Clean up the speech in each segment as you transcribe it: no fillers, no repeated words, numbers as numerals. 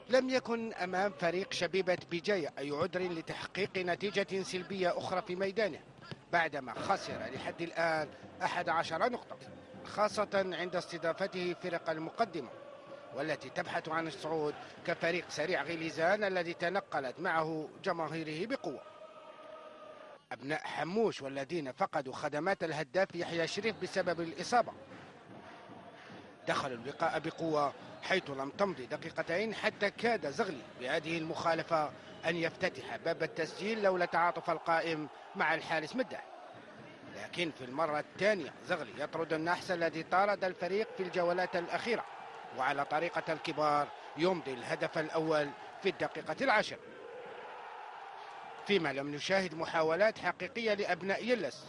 لم يكن أمام فريق شبيبة بجاية أي عذر لتحقيق نتيجة سلبية أخرى في ميدانه بعدما خسر لحد الآن 11 نقطة، خاصة عند استضافته فرق المقدمة والتي تبحث عن الصعود كفريق سريع غليزان الذي تنقلت معه جماهيره بقوة. أبناء حموش والذين فقدوا خدمات الهداف يحيى شريف بسبب الإصابة دخلوا اللقاء بقوة، حيث لم تمضي دقيقتين حتى كاد زغلي بهذه المخالفة أن يفتتح باب التسجيل لولا تعاطف القائم مع الحارس مداح. لكن في المرة الثانية زغلي يطرد النحس الذي طارد الفريق في الجولات الأخيرة، وعلى طريقة الكبار يمضي الهدف الأول في الدقيقة 10، فيما لم نشاهد محاولات حقيقية لأبناء يلس،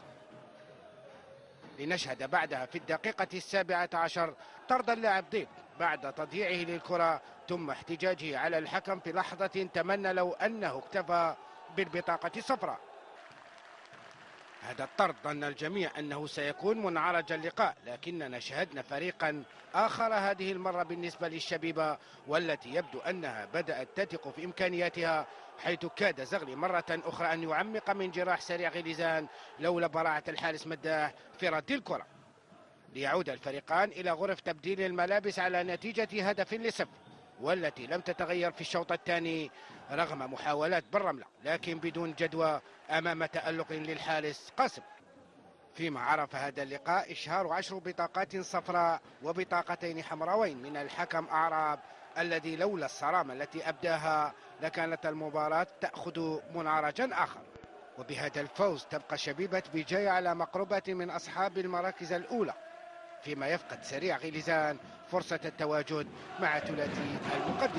لنشهد بعدها في الدقيقة 17 طرد اللاعب ضيف بعد تضييعه للكرة ثم احتجاجه على الحكم في لحظة تمنى لو أنه اكتفى بالبطاقة الصفراء. هذا الطرد ظن الجميع أنه سيكون منعرج اللقاء، لكننا شهدنا فريقا آخر هذه المرة بالنسبة للشبيبة، والتي يبدو أنها بدأت تثق في إمكانياتها، حيث كاد زغلي مرة أخرى أن يعمق من جراح سريع غليزان لولا براعة الحارس مداح في رد الكرة، ليعود الفريقان إلى غرف تبديل الملابس على نتيجة هدف لصفر، والتي لم تتغير في الشوط الثاني رغم محاولات بالرملة لكن بدون جدوى أمام تألق للحارس قاسم. فيما عرف هذا اللقاء إشهار 10 بطاقات صفراء وبطاقتين حمراوين من الحكم أعراب، الذي لولا الصرامة التي أبداها لكانت المباراة تأخذ منعرجا آخر. وبهذا الفوز تبقى شبيبة بجاية على مقربة من أصحاب المراكز الأولى، فيما يفقد سريع غليزان فرصة التواجد مع ثلاثي المقدم.